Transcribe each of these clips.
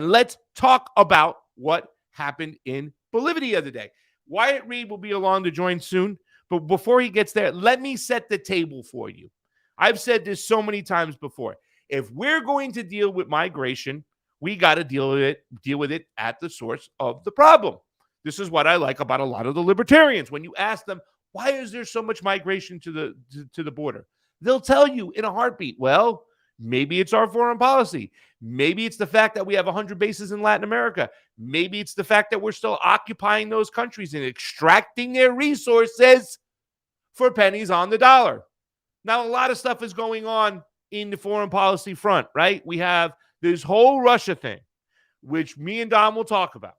Let's talk about what happened in Bolivia the other day. Wyatt Reed will be along to join soon, but before he gets there, let me set the table for you. I've said this so many times before. If we're going to deal with migration, we got to deal with it at the source of the problem. This is what I like about a lot of the libertarians. When you ask them, why is there so much migration to the border? They'll tell you in a heartbeat, well, maybe it's our foreign policy. Maybe it's the fact that we have 100 bases in Latin America. Maybe it's the fact that we're still occupying those countries and extracting their resources for pennies on the dollar. Now, a lot of stuff is going on in the foreign policy front, right? We have this whole Russia thing, which me and Don will talk about,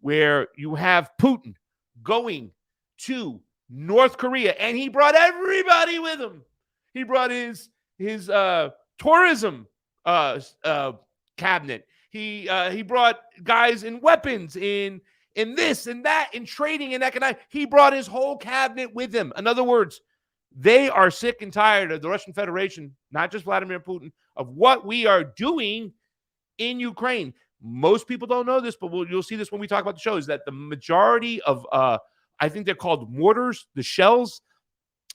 where you have Putin going to North Korea, and he brought everybody with him. He brought his tourism cabinet. He brought guys in weapons, in this and that, in trading and economic. He brought his whole cabinet with him. In other words, they are sick and tired of the Russian Federation, not just Vladimir Putin, of what we are doing in Ukraine. Most people don't know this, but you'll see this when we talk about the show, is that the majority of, I think they're called mortars, the shells,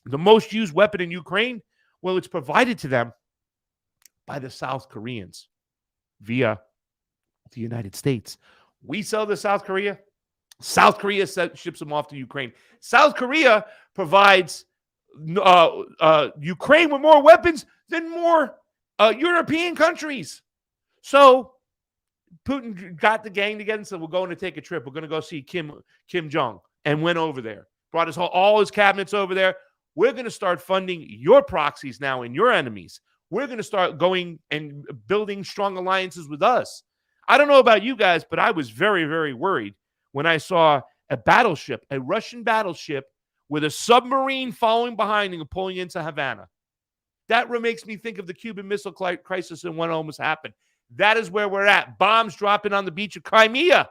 the most used weapon in Ukraine, well, it's provided to them by the South Koreans via the United States. We sell to South Korea. South Korea ships them off to Ukraine. South Korea provides Ukraine with more weapons than more European countries. So Putin got the gang together and said, we're going to take a trip. We're going to go see Kim Jong, and went over there. Brought all his cabinets over there. We're going to start funding your proxies now and your enemies. We're going to start going and building strong alliances with us. I don't know about you guys, but I was very, very worried when I saw a battleship, a Russian battleship, with a submarine following behind and pulling into Havana. That makes me think of the Cuban Missile Crisis and what almost happened. That is where we're at. Bombs dropping on the beach of Crimea.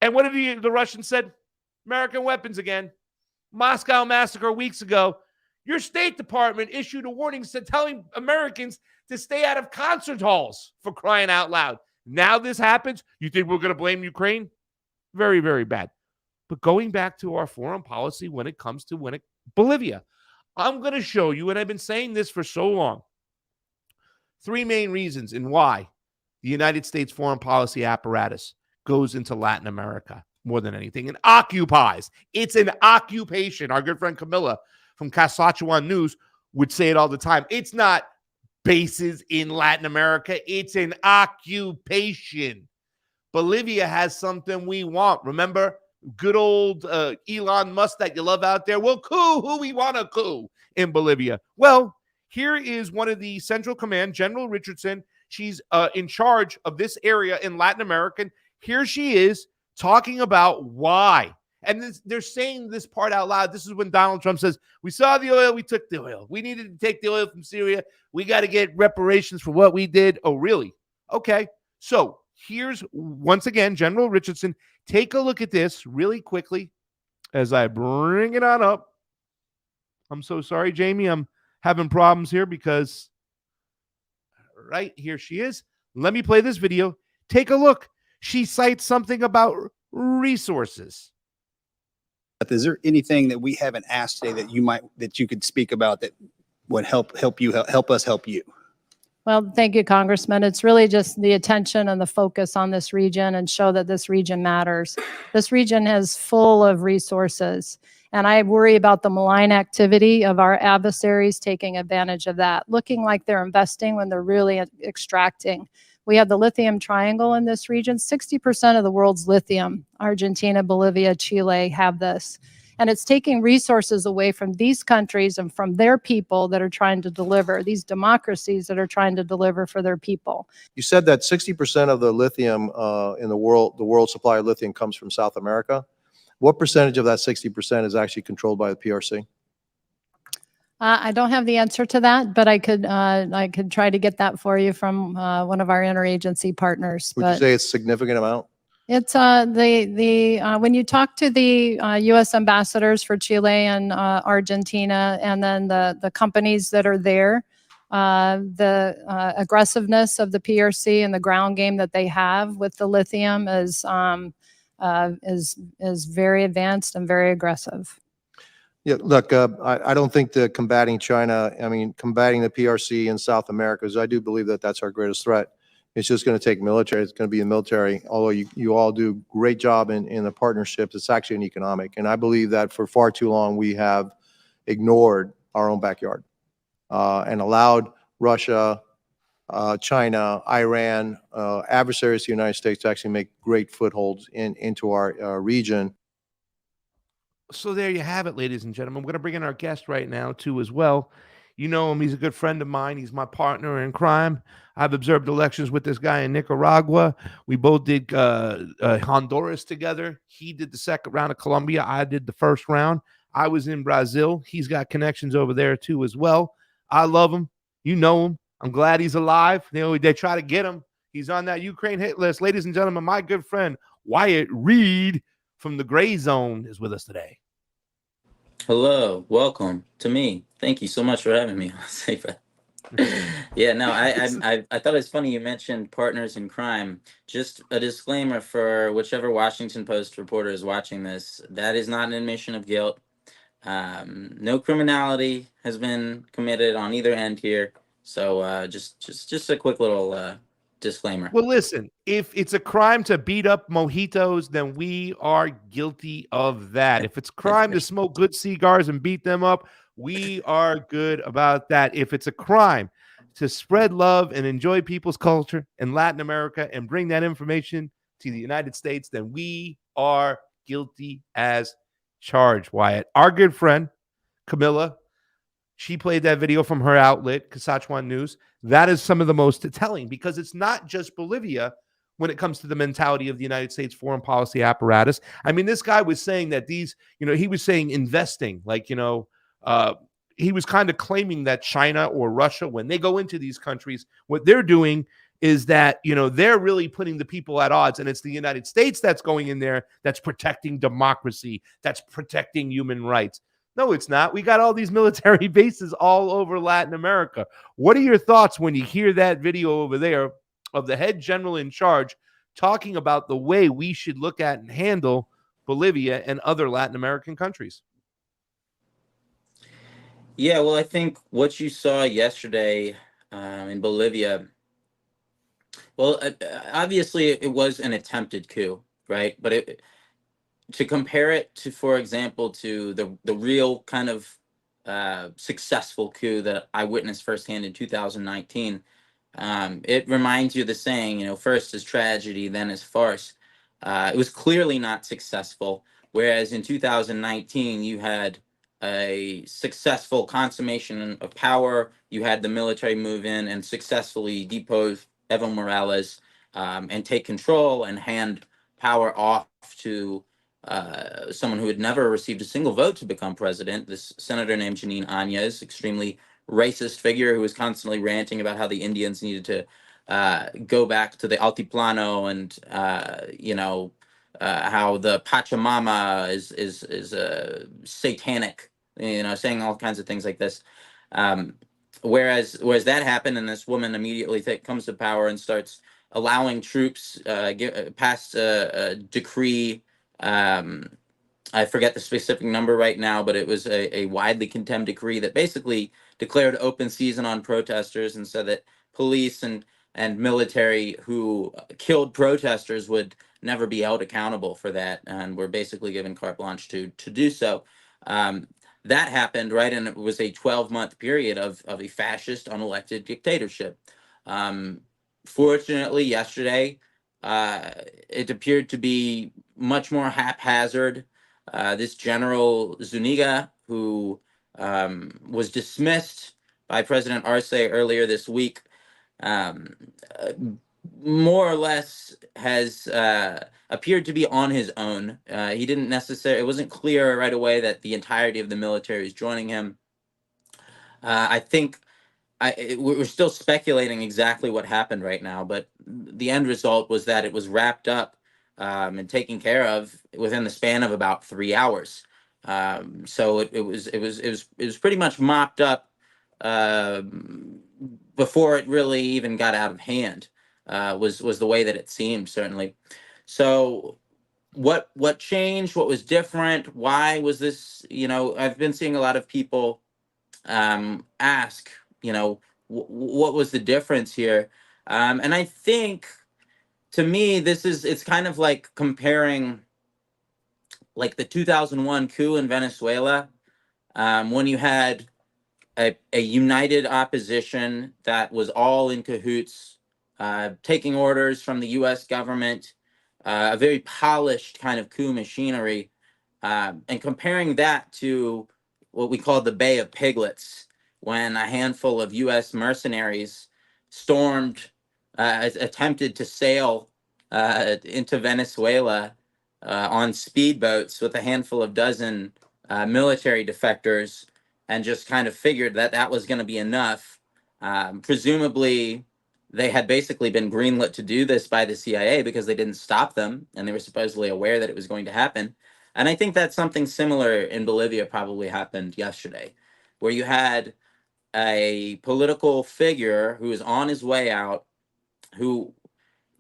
And what did the Russians said? American weapons again. Moscow massacre weeks ago. Your State Department issued a warning telling Americans to stay out of concert halls, for crying out loud. Now this happens. You think we're going to blame Ukraine? Very, very bad. But going back to our foreign policy when it comes to Bolivia, I'm going to show you, and I've been saying this for so long, three main reasons in why the United States foreign policy apparatus goes into Latin America more than anything and occupies. It's an occupation. Our good friend Camilla from Saskatchewan News would say it all the time. It's not bases in Latin America. It's an occupation. Bolivia has something we want. Remember, good old Elon Musk that you love out there? Well, coup. Who we want to coup in Bolivia? Well, here is one of the Central Command, General Richardson. She's in charge of this area in Latin America. Here she is talking about why. And they're saying this part out loud. This is when Donald Trump says, we saw the oil, we took the oil. We needed to take the oil from Syria. We got to get reparations for what we did. Oh, really? Okay. So here's, once again, General Richardson. Take a look at this really quickly as I bring it on up. I'm so sorry, Jamie. I'm having problems here because right here she is. Let me play this video. Take a look. She cites something about resources. Is there anything that we haven't asked today that you could speak about that would help us help you? Well, thank you, Congressman. It's really just the attention and the focus on this region and show that this region matters. This region is full of resources, and I worry about the malign activity of our adversaries taking advantage of that, looking like they're investing when they're really extracting. We have the lithium triangle in this region. 60% of the world's lithium, Argentina, Bolivia, Chile, have this. And it's taking resources away from these countries and from their people that are trying to deliver, these democracies that are trying to deliver for their people. You said that 60% of the lithium in the world supply of lithium comes from South America. What percentage of that 60% is actually controlled by the PRC? I don't have the answer to that, but I could try to get that for you from one of our interagency partners. Would you say it's a significant amount? It's when you talk to the U.S. ambassadors for Chile and Argentina, and then the companies that are there, The aggressiveness of the PRC and the ground game that they have with the lithium is very advanced and very aggressive. Yeah, look, I don't think that combating China, I mean, combating the PRC in South America, is I do believe that that's our greatest threat. It's just going to take military. It's going to be the military. Although you all do great job in the partnerships, it's actually an economic. And I believe that for far too long, we have ignored our own backyard and allowed Russia, China, Iran, adversaries to the United States to actually make great footholds into our region. So there you have it, ladies and gentlemen. We're going to bring in our guest right now, too, as well. You know him. He's a good friend of mine. He's my partner in crime. I've observed elections with this guy in Nicaragua. We both did Honduras together. He did the second round of Colombia. I did the first round. I was in Brazil. He's got connections over there, too, as well. I love him. You know him. I'm glad he's alive. They try to get him. He's on that Ukraine hit list. Ladies and gentlemen, my good friend, Wyatt Reed from the Gray Zone is with us today. Hello, welcome to me. Thank you so much for having me. Yeah, no, I thought it was funny you mentioned partners in crime. Just a disclaimer for whichever Washington Post reporter is watching this: that is not an admission of guilt. No criminality has been committed on either end here. So just a quick little disclaimer. Well, listen, if it's a crime to beat up mojitos, then we are guilty of that. If it's crime to smoke good cigars and beat them up, we are good about that. If it's a crime to spread love and enjoy people's culture in Latin America and bring that information to the United States, then we are guilty as charged, Wyatt. Our good friend, Camilla, she played that video from her outlet, Saskatchewan News. That is some of the most telling, because it's not just Bolivia when it comes to the mentality of the United States foreign policy apparatus. I mean, this guy was saying that he was saying investing, he was kind of claiming that China or Russia, when they go into these countries, what they're doing is that, they're really putting the people at odds. And it's the United States that's going in there, that's protecting democracy, that's protecting human rights. No, it's not. We got all these military bases all over Latin America. What are your thoughts when you hear that video over there of the head general in charge talking about the way we should look at and handle Bolivia and other Latin American countries? Yeah, well, I think what you saw yesterday in Bolivia, well, obviously it was an attempted coup, right? But to compare it to, for example, to the real kind of successful coup that I witnessed firsthand in 2019, it reminds you of the saying, first is tragedy, then is farce. It was clearly not successful, whereas in 2019, you had a successful consummation of power. You had the military move in and successfully depose Evo Morales and take control and hand power off to someone who had never received a single vote to become president, this senator named Janine Áñez, extremely racist figure who was constantly ranting about how the Indians needed to go back to the Altiplano and, how the Pachamama is satanic, saying all kinds of things like this. Whereas that happened, and this woman immediately comes to power and starts allowing troops, passed a decree. I forget the specific number right now, but it was a widely condemned decree that basically declared open season on protesters and said that police and military who killed protesters would never be held accountable for that, and were basically given carte blanche to do so. That happened, right? And it was a 12-month period of a fascist, unelected dictatorship. Fortunately, yesterday, it appeared to be much more haphazard. This General Zuniga, who was dismissed by President Arce earlier this week, more or less has appeared to be on his own. He didn't necessarily, it wasn't clear right away that the entirety of the military is joining him. I think we're still speculating exactly what happened right now, but the end result was that it was wrapped up and taken care of within the span of about 3 hours. So it was pretty much mopped up before it really even got out of hand, was the way that it seemed, certainly. So what changed? What was different? Why was this? I've been seeing a lot of people ask, what was the difference here? And I think, to me, it's kind of like comparing like the 2001 coup in Venezuela, when you had a united opposition that was all in cahoots, taking orders from the U.S. government, a very polished kind of coup machinery, and comparing that to what we call the Bay of Piglets, when a handful of U.S. mercenaries stormed, attempted to sail into Venezuela on speedboats with a handful of dozen military defectors, and just kind of figured that that was going to be enough. Presumably, they had basically been greenlit to do this by the CIA because they didn't stop them, and they were supposedly aware that it was going to happen. And I think that something similar in Bolivia probably happened yesterday, where you had a political figure who was on his way out, who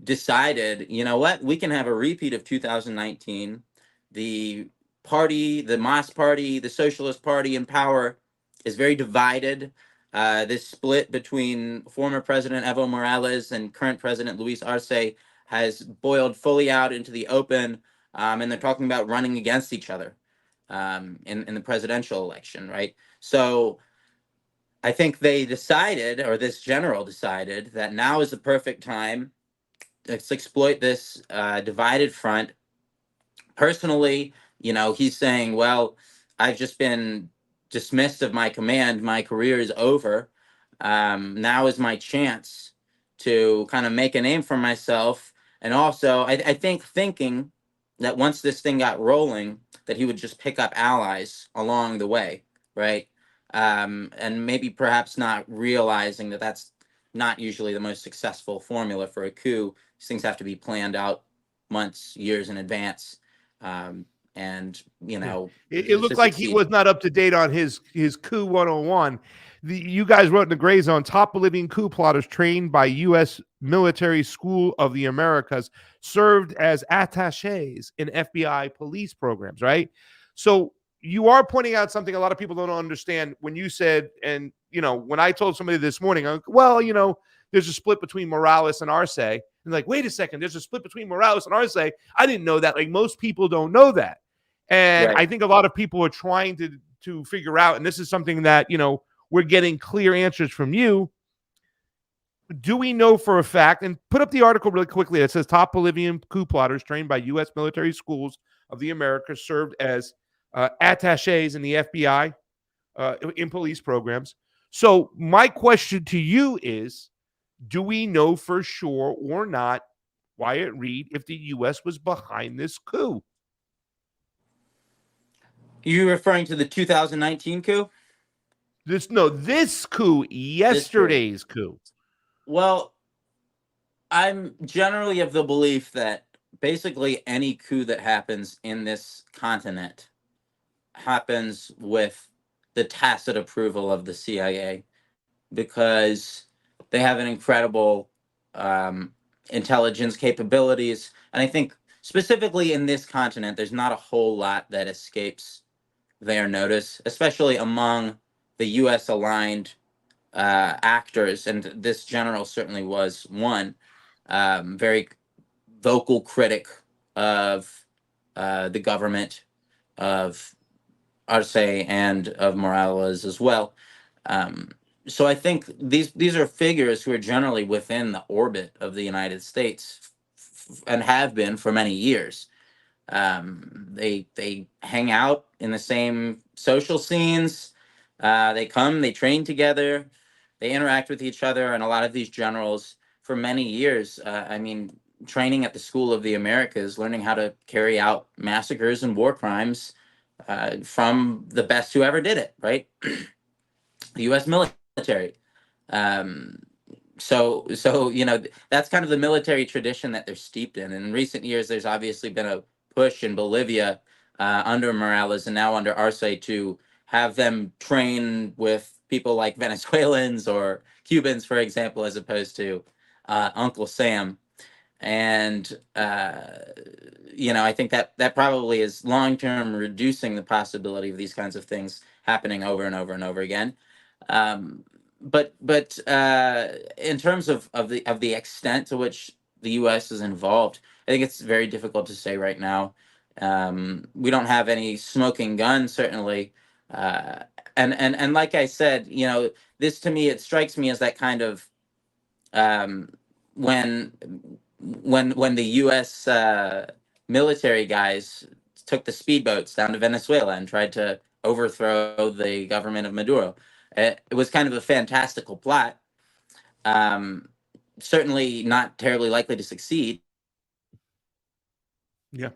decided, you know what, we can have a repeat of 2019. The party, the MAS party, the Socialist Party in power is very divided. This split between former President Evo Morales and current President Luis Arce has boiled fully out into the open, and they're talking about running against each other in the presidential election, right? So I think they decided, or this general decided, that now is the perfect time. Let's exploit this divided front. Personally, he's saying, well, I've just been dismissed of my command. My career is over. Now is my chance to kind of make a name for myself. And also, I think thinking that once this thing got rolling, that he would just pick up allies along the way, right? And maybe perhaps not realizing that that's not usually the most successful formula for a coup. These things have to be planned out months, years in advance. And it looked like he was not up to date on his coup 101. You guys wrote in the Gray Zone, top Bolivian coup plotters trained by U.S. Military School of the Americas served as attaches in FBI police programs, right? So you are pointing out something a lot of people don't understand when you said, and when I told somebody this morning, there's a split between Morales and Arce. And like, wait a second, there's a split between Morales and Arce. I didn't know that. Like, most people don't know that. And Right. I think a lot of people are trying to figure out, and this is something that, we're getting clear answers from you. Do we know for a fact, and put up the article really quickly that says top Bolivian coup plotters trained by U.S. military schools of the Americas served as attaches in the FBI in police programs. So my question to you is, do we know for sure or not, Wyatt Reed, if the U.S. was behind this coup? You referring to the 2019 coup? This coup, yesterday's coup. Well, I'm generally of the belief that basically any coup that happens in this continent happens with the tacit approval of the CIA, because they have an incredible intelligence capabilities. And I think specifically in this continent, there's not a whole lot that escapes their notice, especially among the U.S. aligned actors. And this general certainly was one, very vocal critic of the government, of Arce and of Morales as well. So I think these are figures who are generally within the orbit of the United States, and have been for many years. They hang out in the same social scenes. They train together, they interact with each other, and a lot of these generals for many years, training at the School of the Americas, learning how to carry out massacres and war crimes from the best who ever did it, right? The U.S. military. So that's kind of the military tradition that they're steeped in. And in recent years, there's obviously been a push in Bolivia under Morales and now under Arce to have them train with people like Venezuelans or Cubans, for example, as opposed to Uncle Sam. And I think that probably is long term reducing the possibility of these kinds of things happening over and over and over again. But in terms of the extent to which the U.S. is involved, I think it's very difficult to say right now. We don't have any smoking gun, certainly. And like I said, this to me, it strikes me as that kind of when the U.S. Military guys took the speedboats down to Venezuela and tried to overthrow the government of Maduro. It was kind of a fantastical plot. Certainly not terribly likely to succeed. Yeah.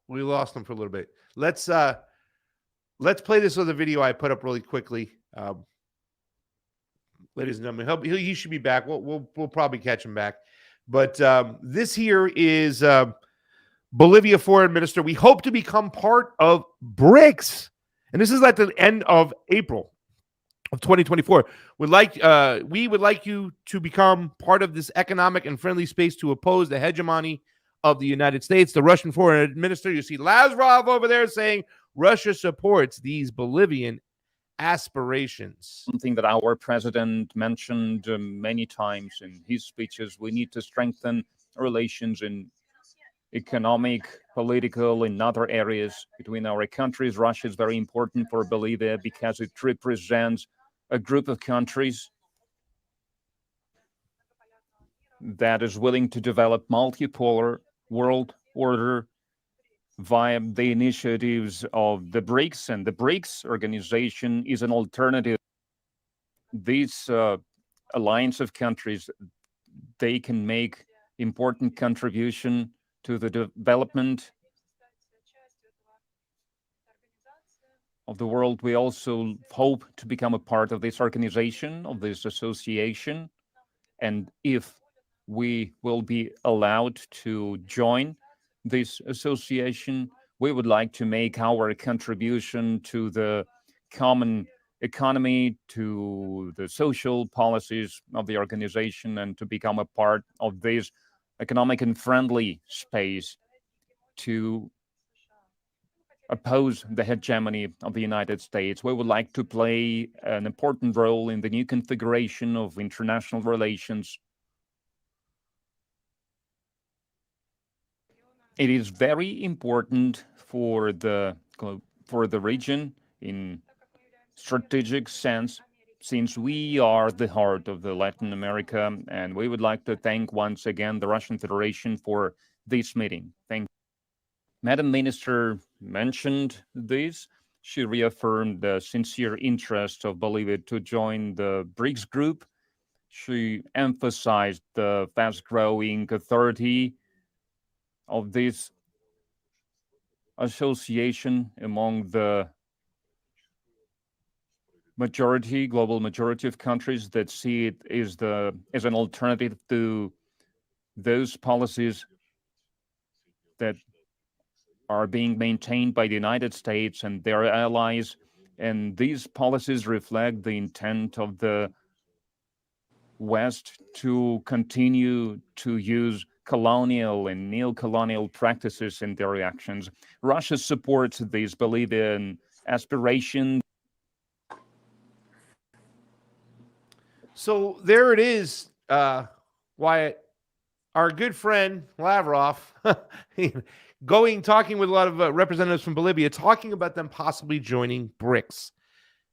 We lost him for a little bit. Let's play this other video I put up really quickly. Ladies and gentlemen, he should be back. We'll probably catch him back. But this here is Bolivia foreign minister. We hope to become part of BRICS, and this is at the end of April of 2024. We would like you to become part of this economic and friendly space to oppose the hegemony of the United States. The Russian foreign minister, you see Lavrov over there saying Russia supports these Bolivian aspirations. Something that our president mentioned many times in his speeches. We need to strengthen relations in economic, political, and other areas between our countries. Russia is very important for Bolivia because it represents a group of countries that is willing to develop multipolar world order via the initiatives of the BRICS, and the BRICS organization is an alternative. This alliance of countries, they can make important contribution to the development of the world. We also hope to become a part of this organization, of this association, and if we will be allowed to join this association, we would like to make our contribution to the common economy, to the social policies of the organization, and to become a part of this economic and friendly space to oppose the hegemony of the United States. We would like to play an important role in the new configuration of international relations. It is very important for the region in strategic sense, since we are the heart of the Latin America, and we would like to thank once again the Russian Federation for this meeting. Thank you. Madam Minister mentioned this. She reaffirmed the sincere interest of Bolivia to join the BRICS group. She emphasized the fast-growing authority of this association among the global majority of countries that see it as an alternative to those policies that are being maintained by the United States and their allies. And these policies reflect the intent of the West to continue to use colonial and neo-colonial practices in their actions. Russia supports these Bolivian aspirations. So there it is, Wyatt. Our good friend Lavrov talking with a lot of representatives from Bolivia, talking about them possibly joining BRICS.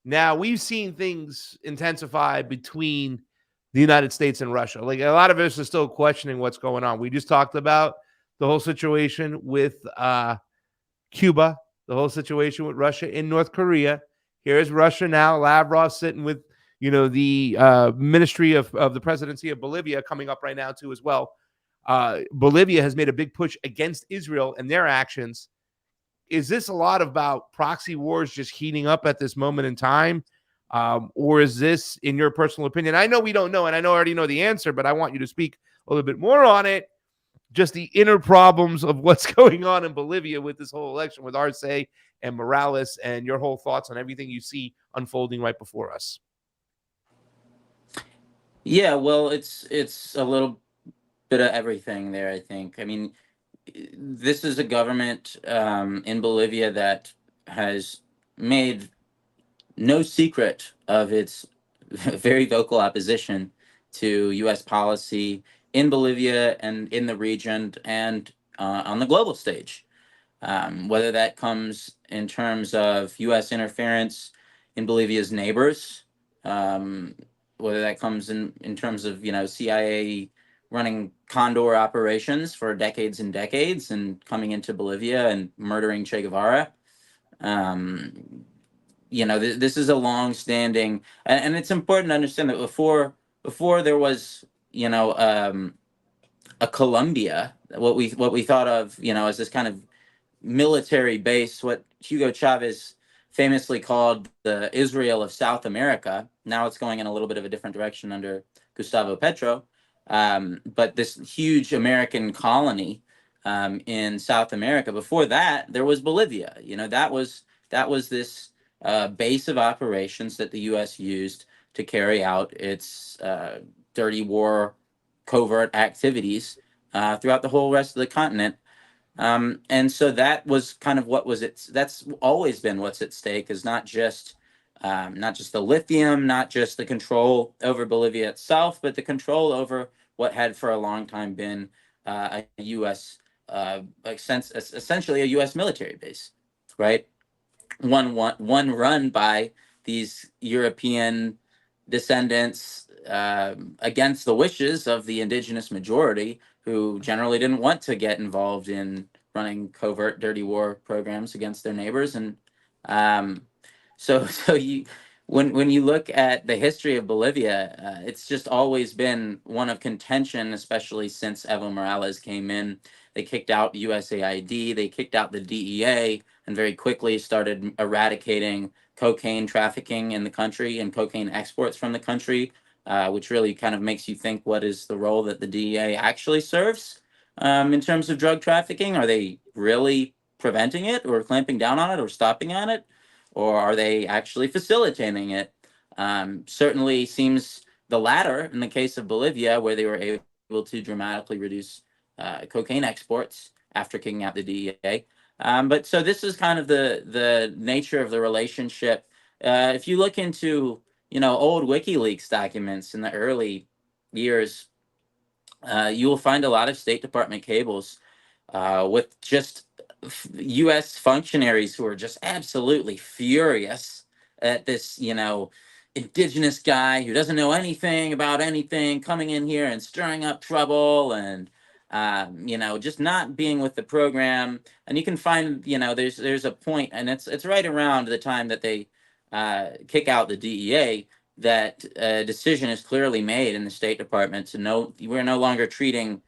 Now, we've seen things intensify between the United States and Russia. Like, a lot of us are still questioning what's going on. We just talked about the whole situation with Cuba, the whole situation with Russia in North Korea. Here's Russia now. Lavrov sitting with, the Ministry of the Presidency of Bolivia coming up right now too as well. Bolivia has made a big push against Israel and their actions. Is this a lot about proxy wars just heating up at this moment in time? Or is this, in your personal opinion? I know we don't know, and I already know the answer, but I want you to speak a little bit more on it. just the inner problems of what's going on in Bolivia with this whole election with Arce and Morales, and your whole thoughts on everything you see unfolding right before us. Yeah, well, it's a little bit of everything there, I think. I mean, this is a government in Bolivia that has made no secret of its very vocal opposition to U.S. policy in Bolivia and in the region and on the global stage. Whether that comes in terms of U.S. interference in Bolivia's neighbors, whether that comes in terms of, CIA running condor operations for decades and decades and coming into Bolivia and murdering Che Guevara. This is a long-standing, and it's important to understand that before there was, a Colombia, what we thought of, as this kind of military base, what Hugo Chavez famously called the Israel of South America. Now it's going in a little bit of a different direction under Gustavo Petro. But this huge American colony in South America. Before that, there was Bolivia. That was this base of operations that the U.S. used to carry out its dirty war covert activities throughout the whole rest of the continent. And so that was kind of that's always been what's at stake, is not just the lithium, not just the control over Bolivia itself, but the control over what had for a long time been a U.S. Essentially a U.S. military base, right? One run by these European descendants against the wishes of the indigenous majority, who generally didn't want to get involved in running covert dirty war programs against their neighbors. And so when you look at the history of Bolivia, it's just always been one of contention, especially since Evo Morales came in. They kicked out USAID, they kicked out the DEA, and very quickly started eradicating cocaine trafficking in the country and cocaine exports from the country, which really kind of makes you think, what is the role that the DEA actually serves in terms of drug trafficking? Are they really preventing it or clamping down on it or stopping on it? Or are they actually facilitating it? Certainly seems the latter in the case of Bolivia, where they were able to dramatically reduce cocaine exports after kicking out the DEA. But so this is kind of the nature of the relationship. If you look into old WikiLeaks documents in the early years, you will find a lot of State Department cables with just U.S. functionaries who are just absolutely furious at this, indigenous guy who doesn't know anything about anything coming in here and stirring up trouble and, just not being with the program. And you can find, there's a point, and it's right around the time that they kick out the DEA, that a decision is clearly made in the State Department to we're no longer treating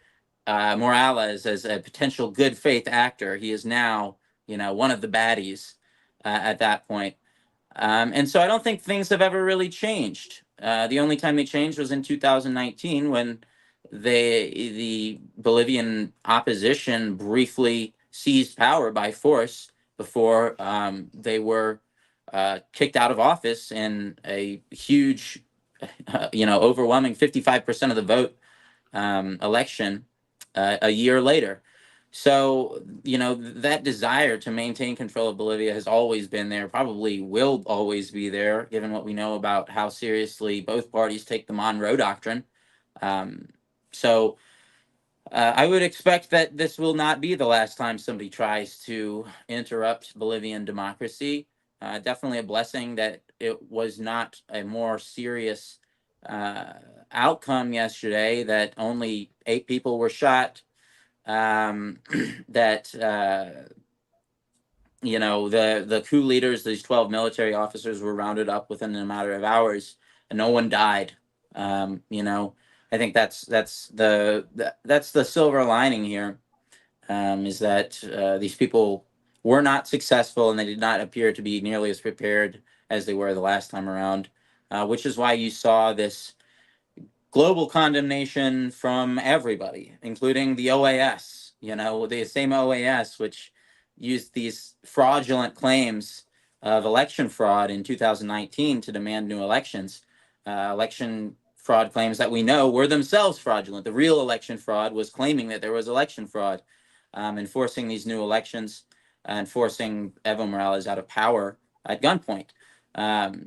Morales as a potential good faith actor. He is now, one of the baddies at that point. And so I don't think things have ever really changed. The only time they changed was in 2019, when the Bolivian opposition briefly seized power by force before they were kicked out of office in a huge, overwhelming 55% of the vote election a year later. So, that desire to maintain control of Bolivia has always been there, probably will always be there, given what we know about how seriously both parties take the Monroe Doctrine. So I would expect that this will not be the last time somebody tries to interrupt Bolivian democracy. Definitely a blessing that it was not a more serious outcome yesterday, that only 8 people were shot, that the coup leaders, these 12 military officers, were rounded up within a matter of hours and no one died. I think that's the silver lining here, is that these people were not successful, and they did not appear to be nearly as prepared as they were the last time around, which is why you saw this global condemnation from everybody, including the OAS, the same OAS, which used these fraudulent claims of election fraud in 2019 to demand new elections. Election fraud claims that we know were themselves fraudulent. The real election fraud was claiming that there was election fraud, enforcing these new elections and forcing Evo Morales out of power at gunpoint.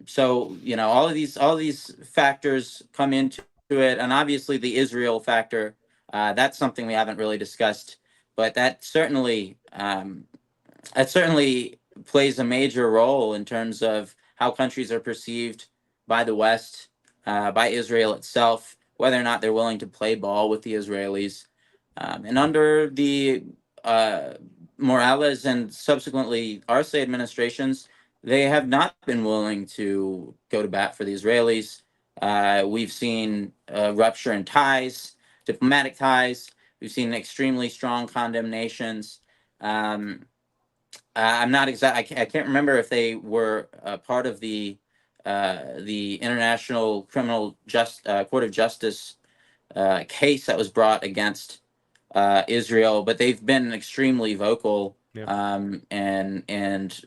So all of these factors come into it, and obviously the Israel factor. That's something we haven't really discussed, but that certainly plays a major role in terms of how countries are perceived by the West, by Israel itself, whether or not they're willing to play ball with the Israelis. And under the Morales and subsequently Arce administrations, they have not been willing to go to bat for the Israelis. We've seen a rupture in ties, diplomatic ties. We've seen extremely strong condemnations. I'm not exact. I can't remember if they were part of the International Criminal Court of Justice case that was brought against Israel, but they've been extremely vocal. Yeah. And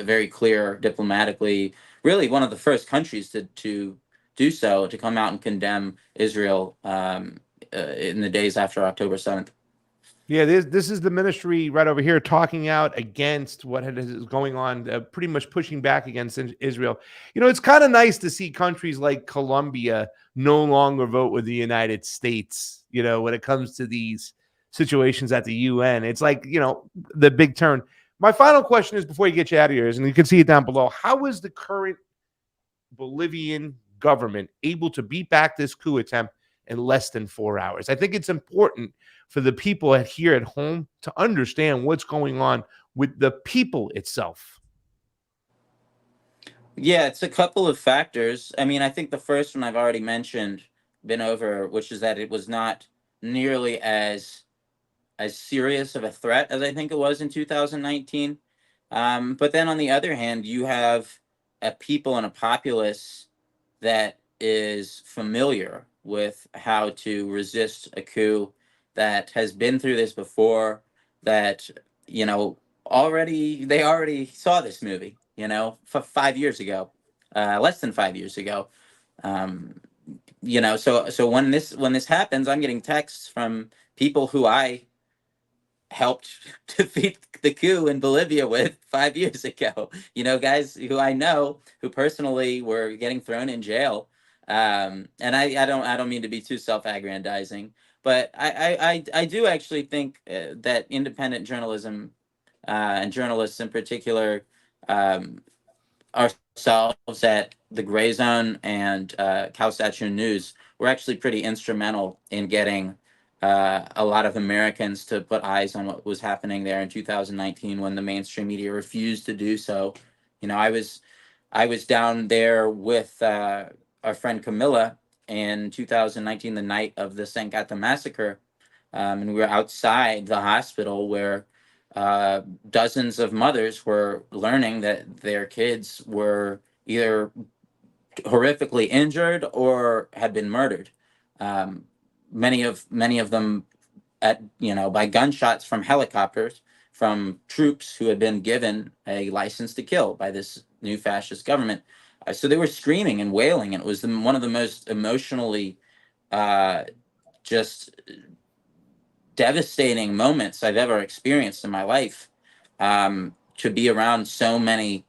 very clear diplomatically. Really, one of the first countries to do so, to come out and condemn Israel in the days after October 7th. Yeah, this is the ministry right over here talking out against what is going on, pretty much pushing back against Israel. It's kind of nice to see countries like Colombia no longer vote with the United States, when it comes to these situations at the UN. It's like, the big turn. My final question is, before you get you out of here, and you can see it down below, how is the current Bolivian government able to beat back this coup attempt in less than 4 hours? I think it's important for the people here at home to understand what's going on with the people itself. Yeah, it's a couple of factors. I mean, I think the first one I've already been over, which is that it was not nearly as serious of a threat as I think it was in 2019. But then on the other hand, you have a people and a populace that is familiar with how to resist a coup, that has been through this before, that they already saw this movie, 5 years ago, less than 5 years ago. So when this happens, I'm getting texts from people who I helped defeat the coup in Bolivia with 5 years ago. Guys who I know, who personally were getting thrown in jail. And I don't mean to be too self-aggrandizing, but I do actually think that independent journalism and journalists in particular, ourselves at the Gray Zone and Cal News, were actually pretty instrumental in getting a lot of Americans to put eyes on what was happening there in 2019 when the mainstream media refused to do so. I was down there with our friend Camilla in 2019, the night of the Sangata massacre, and we were outside the hospital where dozens of mothers were learning that their kids were either horrifically injured or had been murdered. Many of them by gunshots from helicopters, from troops who had been given a license to kill by this new fascist government. So they were screaming and wailing, and it was one of the most emotionally just devastating moments I've ever experienced in my life, to be around so many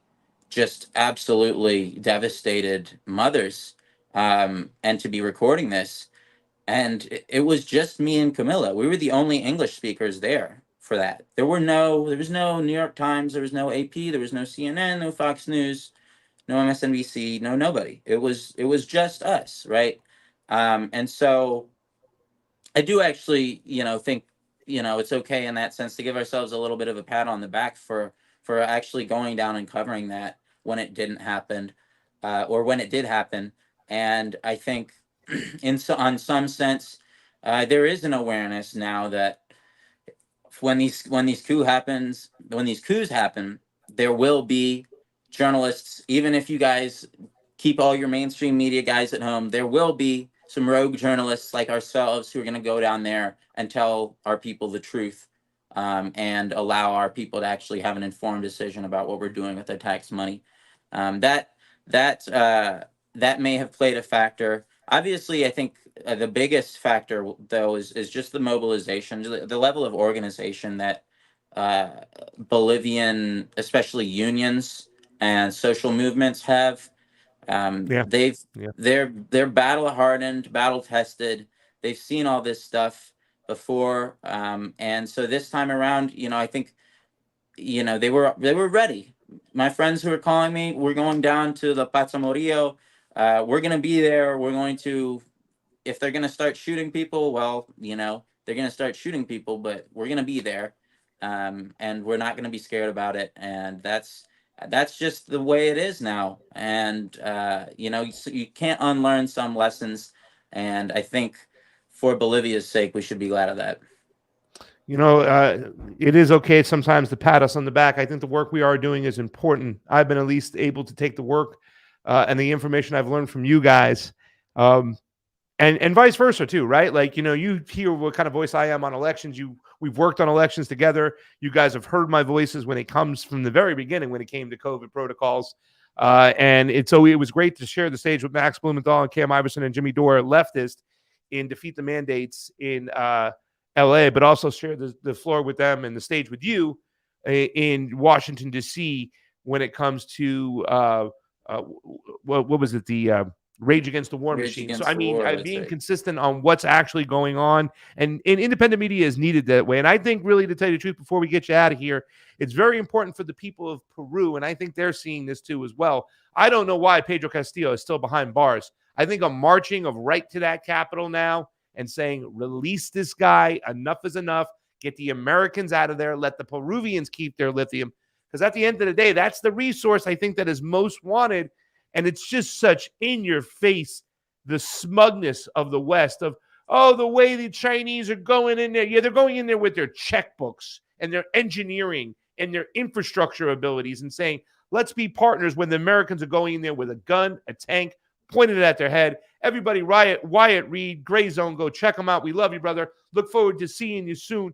just absolutely devastated mothers, and to be recording this. And it was just me and Camilla. We were the only English speakers there for that. There was no New York Times, there was no AP, there was no CNN, no Fox News, no MSNBC, nobody. It was just us, right? And so I do actually, think, it's okay in that sense to give ourselves a little bit of a pat on the back for actually going down and covering that when it didn't happen, or when it did happen. And I think on some sense, there is an awareness now that when these coups happen, there will be journalists, even if you guys keep all your mainstream media guys at home, there will be some rogue journalists like ourselves who are going to go down there and tell our people the truth, and allow our people to actually have an informed decision about what we're doing with their tax money. That that may have played a factor. Obviously, I think the biggest factor, though, is just the mobilization, the level of organization that Bolivian, especially unions and social movements have. Yeah. They've Yeah. they're battle hardened, battle tested. They've seen all this stuff before, and so this time around, I think, they were ready. My friends who are calling me, we're going down to the Plaza Morillo. We're gonna be there. We're going to, if they're gonna start shooting people, well, they're gonna start shooting people, but we're gonna be there, and we're not gonna be scared about it. And that's just the way it is now. And you can't unlearn some lessons. And I think for Bolivia's sake, we should be glad of that. It is okay sometimes to pat us on the back. I think the work we are doing is important. I've been at least able to take the work and the information I've learned from you guys, and vice versa too, right? Like, you hear what kind of voice I am on elections. We've worked on elections together. You guys have heard my voices when it comes from the very beginning, when it came to COVID protocols. And it was great to share the stage with Max Blumenthal and Cam Iverson and Jimmy Dore, leftist, in Defeat the Mandates in LA, but also share the floor with them and the stage with you in Washington, D.C. when it comes to what was it? The Rage Against the War Machine. So, being consistent on what's actually going on, and independent media is needed that way. And I think, really, to tell you the truth, before we get you out of here, it's very important for the people of Peru, and I think they're seeing this too as well. I don't know why Pedro Castillo is still behind bars. I think a marching of right to that capital now and saying, release this guy, enough is enough, get the Americans out of there, let the Peruvians keep their lithium. Because at the end of the day, that's the resource I think that is most wanted. And it's just such in your face, the smugness of the West of, the way the Chinese are going in there. Yeah, they're going in there with their checkbooks and their engineering and their infrastructure abilities and saying, let's be partners, when the Americans are going in there with a gun, a tank, pointed at their head. Everybody, Wyatt Reed, Gray Zone, go check them out. We love you, brother. Look forward to seeing you soon.